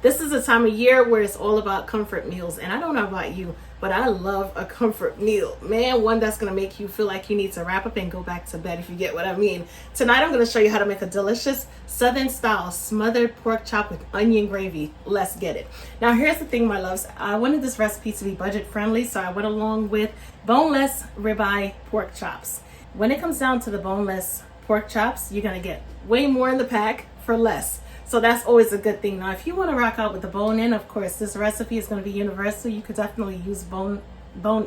This is a time of year where it's all about comfort meals. And I don't know about you, but I love a comfort meal. Man, one that's going to make you feel like you need to wrap up and go back to bed, if you get what I mean. Tonight, I'm going to show you how to make a delicious Southern style smothered pork chop with onion gravy. Let's get it. Now, here's the thing, my loves. I wanted this recipe to be budget friendly, so I went along with boneless ribeye pork chops. When it comes down to the boneless pork chops, you're going to get way more in the pack for less. So that's always a good thing. Now, if you want to rock out with the bone in, of course, this recipe is going to be universal. You could definitely use bone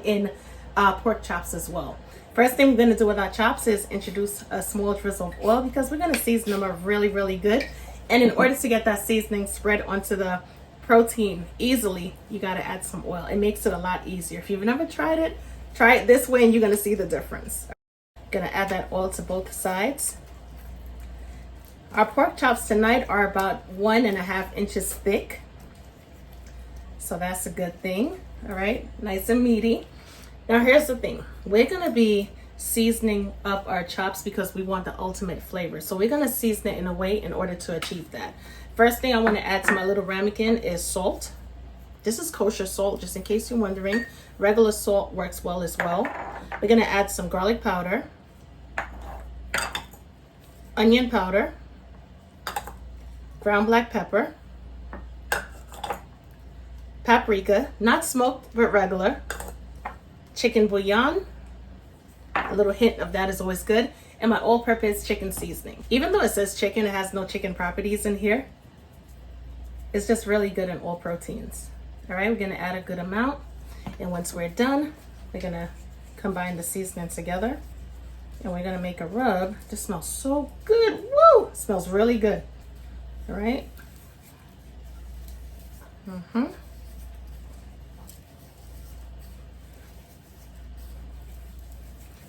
in pork chops as well. First thing we're going to do with our chops is introduce a small drizzle of oil, because we're going to season them up really, really good. And in order to get that seasoning spread onto the protein easily, you got to add some oil. It makes it a lot easier. If you've never tried it, try it this way and you're going to see the difference. Going to add that oil to both sides. Our pork chops tonight are about 1.5 inches thick. So that's a good thing. All right, nice and meaty. Now here's the thing. We're going to be seasoning up our chops because we want the ultimate flavor. So we're going to season it in a way in order to achieve that. First thing I want to add to my little ramekin is salt. This is kosher salt, just in case you're wondering. Regular salt works well as well. We're going to add some garlic powder, onion powder, ground black pepper, paprika, not smoked but regular, chicken bouillon, a little hint of that is always good, and my all-purpose chicken seasoning. Even though it says chicken, it has no chicken properties in here. It's just really good in all proteins. All right, we're gonna add a good amount, and once we're done, we're gonna combine the seasoning together, and we're gonna make a rub. This smells so good. Woo! It smells really good. All right.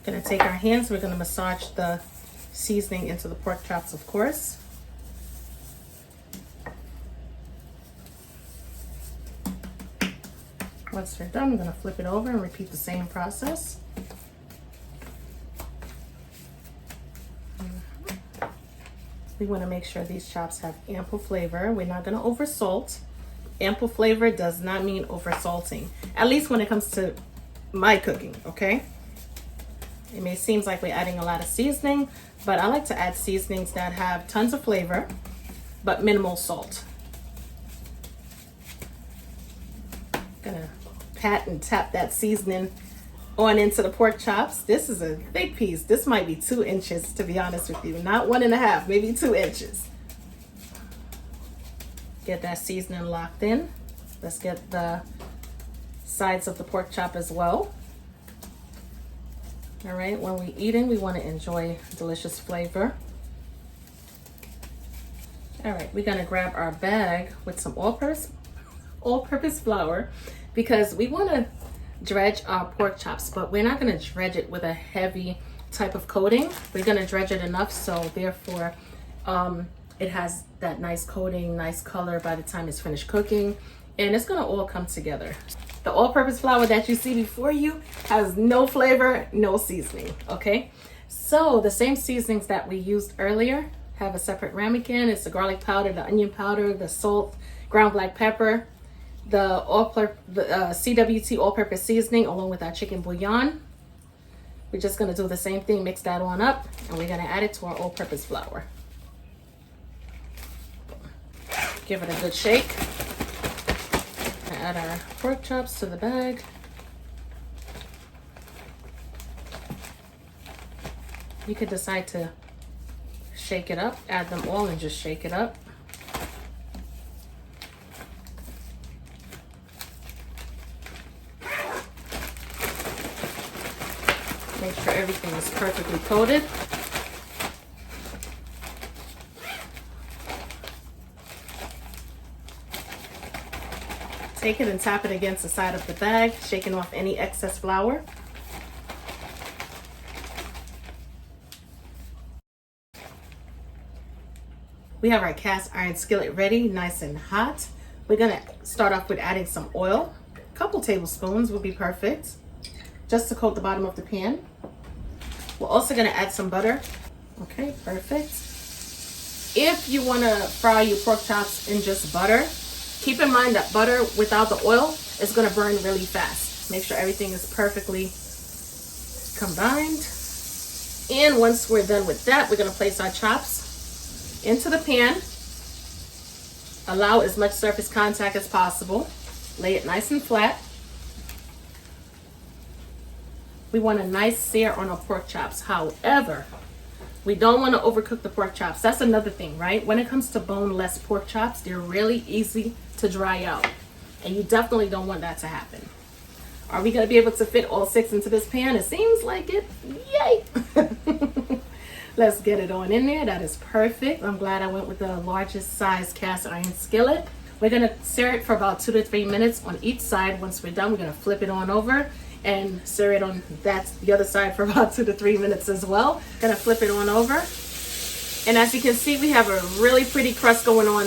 Gonna take our hands, we're gonna massage the seasoning into the pork chops, of course. Once they're done, I'm gonna flip it over and repeat the same process. We want to make sure these chops have ample flavor. We're not going to over salt. Ample flavor does not mean over salting, at least when it comes to my cooking, okay? It may seem like we're adding a lot of seasoning, but I like to add seasonings that have tons of flavor, but minimal salt. Gonna pat and tap that seasoning on into the pork chops. This is a big piece. This might be 2 inches, to be honest with you. Not 1.5, maybe 2 inches. Get that seasoning locked in. Let's get the sides of the pork chop as well. All right, when we're eating, we want to enjoy delicious flavor. All right, we're gonna grab our bag with some all-purpose flour, because we want to dredge our pork chops, but we're not going to dredge it with a heavy type of coating. We're going to dredge it enough so therefore it has that nice coating, nice color by the time it's finished cooking, and it's going to all come together. The all-purpose flour that you see before you has no flavor, no seasoning, okay? So the same seasonings that we used earlier have a separate ramekin. It's the garlic powder, the onion powder, the salt, ground black pepper, the CWT all-purpose seasoning, along with our chicken bouillon. We're just going to do the same thing, mix that on up, and we're going to add it to our all-purpose flour. Give it a good shake. Add our pork chops to the bag. You could decide to shake it up, add them all and just shake it up. Make sure everything is perfectly coated. Take it and tap it against the side of the bag, shaking off any excess flour. We have our cast iron skillet ready, nice and hot. We're gonna start off with adding some oil. A couple tablespoons would be perfect, just to coat the bottom of the pan. We're also gonna add some butter. Okay, perfect. If you wanna fry your pork chops in just butter, Keep in mind that butter without the oil is going to burn really fast. Make sure everything is perfectly combined. And once we're done with that, we're going to place our chops into the pan. Allow as much surface contact as possible. Lay it nice and flat. We want a nice sear on our pork chops. However, we don't want to overcook the pork chops. That's another thing, right? When it comes to boneless pork chops, they're really easy to dry out. And you definitely don't want that to happen. Are we going to be able to fit all 6 into this pan? It seems like it. Yay! Let's get it on in there. That is perfect. I'm glad I went with the largest size cast iron skillet. We're going to sear it for about 2 to 3 minutes on each side. Once we're done, we're going to flip it on over and sear it on the other side for about 2 to 3 minutes as well. Gonna flip it on over. And as you can see, we have a really pretty crust going on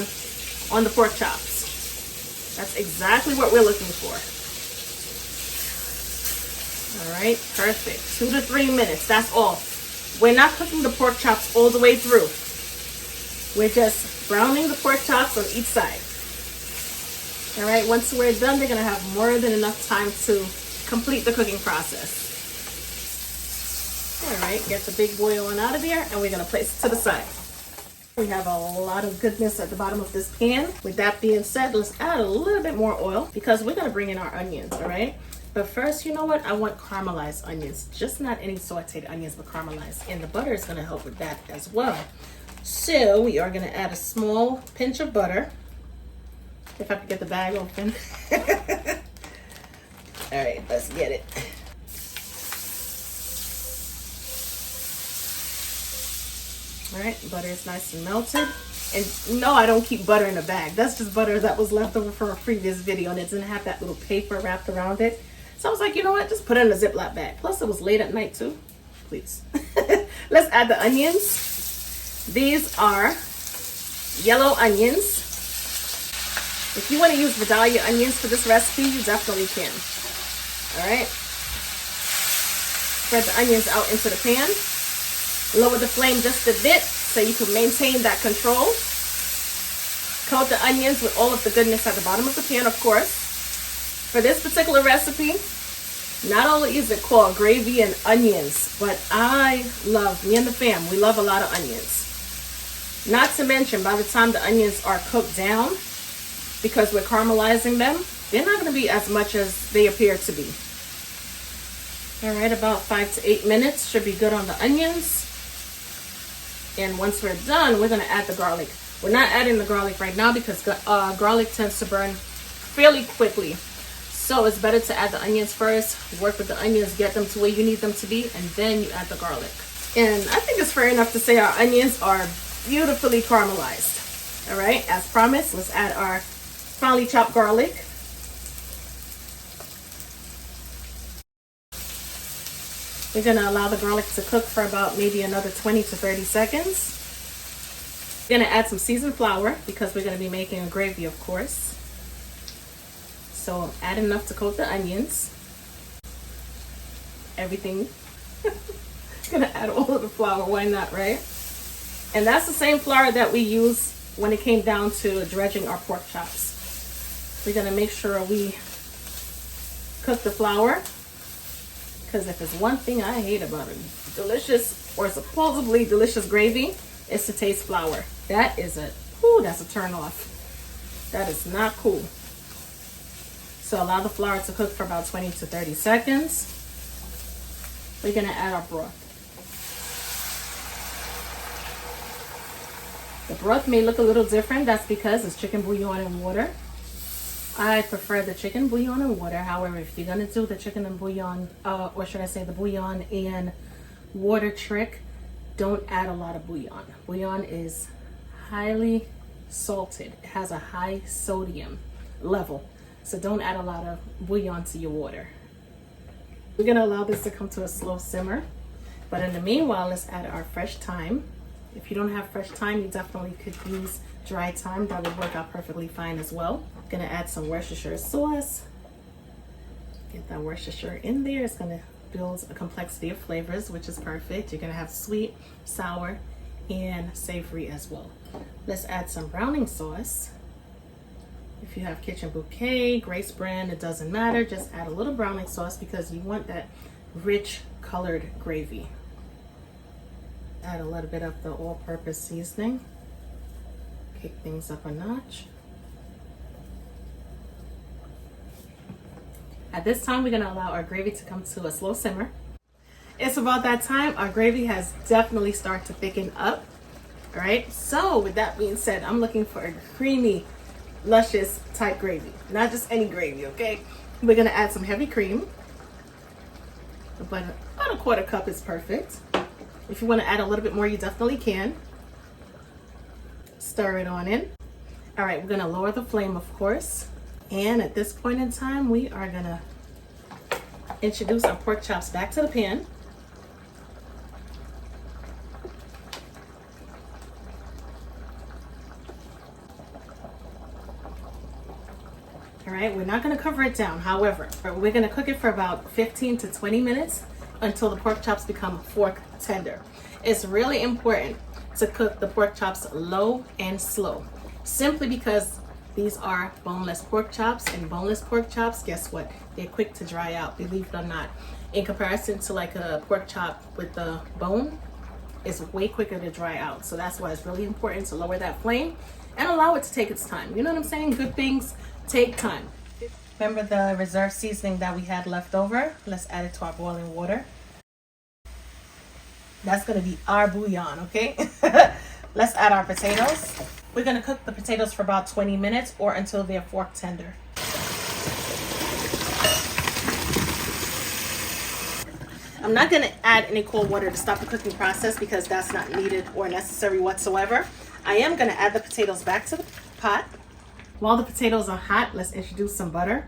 the pork chops. That's exactly what we're looking for. All right, perfect. 2 to 3 minutes, that's all. We're not cooking the pork chops all the way through. We're just browning the pork chops on each side. All right, once we're done, they're gonna have more than enough time to complete the cooking process. All right, get the big bouillon out of there, and we're gonna place it to the side. We have a lot of goodness at the bottom of this pan. With that being said, let's add a little bit more oil because we're gonna bring in our onions, all right? But first, you know what? I want caramelized onions, just not any sauteed onions, but caramelized. And the butter is gonna help with that as well. So we are gonna add a small pinch of butter. If I could get the bag open. All right, let's get it. All right, butter is nice and melted. And no, I don't keep butter in a bag. That's just butter that was left over from a previous video, and it didn't have that little paper wrapped around it. So I was like, you know what? Just put it in a Ziploc bag. Plus, it was late at night too. Please. Let's add the onions. These are yellow onions. If you want to use Vidalia onions for this recipe, you definitely can. All right. Spread the onions out into the pan. Lower the flame just a bit so you can maintain that control. Coat the onions with all of the goodness at the bottom of the pan, of course. For this particular recipe, not only is it called gravy and onions, but me and the fam, we love a lot of onions. Not to mention, by the time the onions are cooked down, because we're caramelizing them, they're not going to be as much as they appear to be. All right, about 5 to 8 minutes should be good on the onions. And once we're done, we're going to add the garlic. We're not adding the garlic right now because garlic tends to burn fairly quickly. So it's better to add the onions first, work with the onions, get them to where you need them to be, and then you add the garlic. And I think it's fair enough to say our onions are beautifully caramelized. All right, as promised, let's add our finely chopped garlic. We're going to allow the garlic to cook for about maybe another 20 to 30 seconds. We're going to add some seasoned flour because we're going to be making a gravy, of course. So add enough to coat the onions. Everything. Gonna add all of the flour, why not, right? And that's the same flour that we use when it came down to dredging our pork chops. We're gonna make sure we cook the flour, because if there's one thing I hate about a delicious or supposedly delicious gravy, it's to taste flour. That's a turn off. That is not cool. So allow the flour to cook for about 20 to 30 seconds. We're gonna add our broth. The broth may look a little different. That's because it's chicken bouillon and water. I prefer the chicken bouillon and water. However, if you're gonna do the chicken and bouillon, or should I say the bouillon and water trick, don't add a lot of bouillon. Bouillon is highly salted. It has a high sodium level. So don't add a lot of bouillon to your water. We're gonna allow this to come to a slow simmer. But in the meanwhile, let's add our fresh thyme. If you don't have fresh thyme, you definitely could use dry thyme. That would work out perfectly fine as well. Gonna add some Worcestershire sauce. Get that Worcestershire in there. It's gonna build a complexity of flavors, which is perfect. You're gonna have sweet, sour, and savory as well. Let's add some browning sauce. If you have Kitchen Bouquet, Grace brand, it doesn't matter. Just add a little browning sauce because you want that rich colored gravy. Add a little bit of the all-purpose seasoning. Kick things up a notch. At this time, we're gonna allow our gravy to come to a slow simmer. It's about that time. Our gravy has definitely started to thicken up. All right, so with that being said, I'm looking for a creamy, luscious type gravy, not just any gravy, okay? We're gonna add some heavy cream. About a quarter cup is perfect. If you want to add a little bit more, you definitely can. Stir it on in. All right, we're gonna lower the flame, of course. And at this point in time, we are gonna introduce our pork chops back to the pan. All right, we're not gonna cover it down. However, we're gonna cook it for about 15 to 20 minutes until the pork chops become fork tender. It's really important to cook the pork chops low and slow, simply because these are boneless pork chops, and boneless pork chops, guess what? They're quick to dry out, believe it or not. In comparison to like a pork chop with the bone, it's way quicker to dry out. So that's why it's really important to lower that flame and allow it to take its time. You know what I'm saying? Good things take time. Remember the reserve seasoning that we had left over? Let's add it to our boiling water. That's gonna be our bouillon, okay? Let's add our potatoes. We're gonna cook the potatoes for about 20 minutes or until they're fork tender. I'm not gonna add any cold water to stop the cooking process because that's not needed or necessary whatsoever. I am gonna add the potatoes back to the pot. While the potatoes are hot, let's introduce some butter.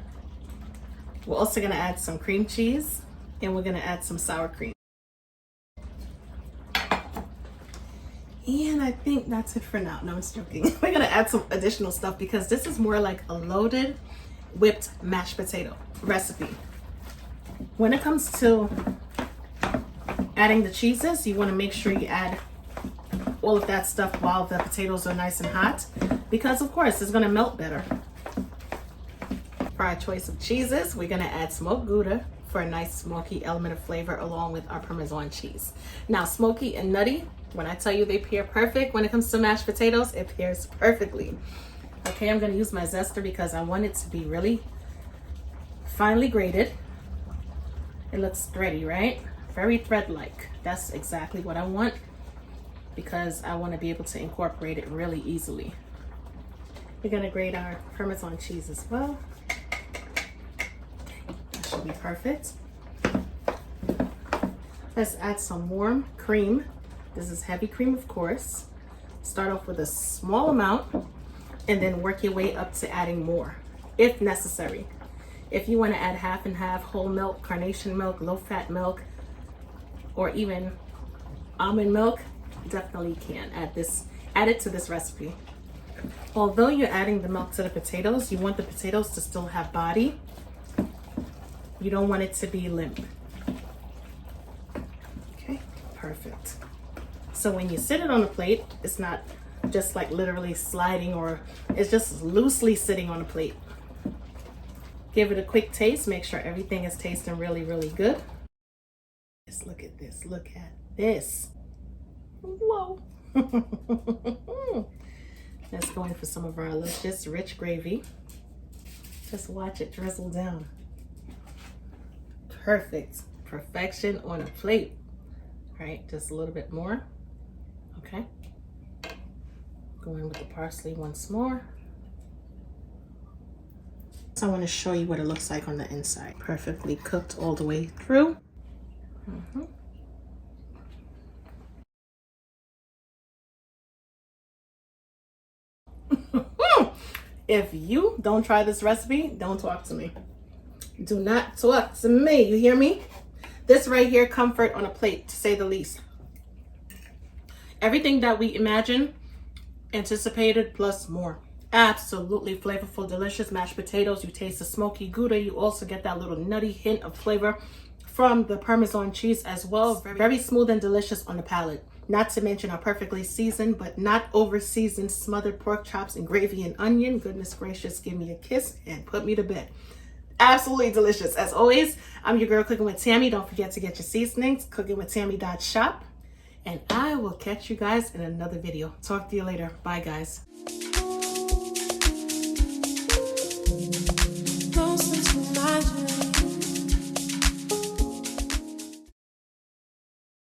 We're also gonna add some cream cheese, and we're gonna add some sour cream. And I think that's it for now. No, I'm just joking. We're gonna add some additional stuff because this is more like a loaded whipped mashed potato recipe. When it comes to adding the cheeses, you wanna make sure you add all of that stuff while the potatoes are nice and hot, because of course it's gonna melt better. For our choice of cheeses, we're gonna add smoked Gouda for a nice smoky element of flavor along with our Parmesan cheese. Now, smoky and nutty, when I tell you they pair perfect when it comes to mashed potatoes, it pairs perfectly. Okay, I'm gonna use my zester because I want it to be really finely grated. It looks thready, right? Very thread-like. That's exactly what I want because I want to be able to incorporate it really easily. We're gonna grate our Parmesan cheese as well. That should be perfect. Let's add some warm cream. This is heavy cream, of course. Start off with a small amount and then work your way up to adding more if necessary. If you want to add half and half, whole milk, carnation milk, low-fat milk, or even almond milk, definitely can add it to this recipe. Although you're adding the milk to the potatoes, you want the potatoes to still have body. You don't want it to be limp. Okay, perfect. So when you sit it on a plate, it's not just like literally sliding, or it's just loosely sitting on a plate. Give it a quick taste. Make sure everything is tasting really, really good. Just look at this. Look at this. Whoa. Let's go in for some of our luscious, rich gravy. Just watch it drizzle down. Perfect. Perfection on a plate. All right, just a little bit more. Okay. Go in with the parsley once more. So I want to show you what it looks like on the inside. Perfectly cooked all the way through. If you don't try this recipe, don't talk to me. Do not talk to me. You hear me? This right here, comfort on a plate, to say the least. Everything that we imagined, anticipated, plus more. Absolutely flavorful, delicious mashed potatoes. You taste the smoky Gouda. You also get that little nutty hint of flavor from the Parmesan cheese as well. Very smooth and delicious on the palate. not to mention our perfectly seasoned but not over seasoned smothered pork chops and gravy and onion. Goodness gracious, give me a kiss and put me to bed. Absolutely delicious. As always, I'm your girl Cooking with Tammy. Don't forget to get your seasonings, cookingwithtammy.shop. And I will catch you guys in another video. Talk to you later. Bye, guys.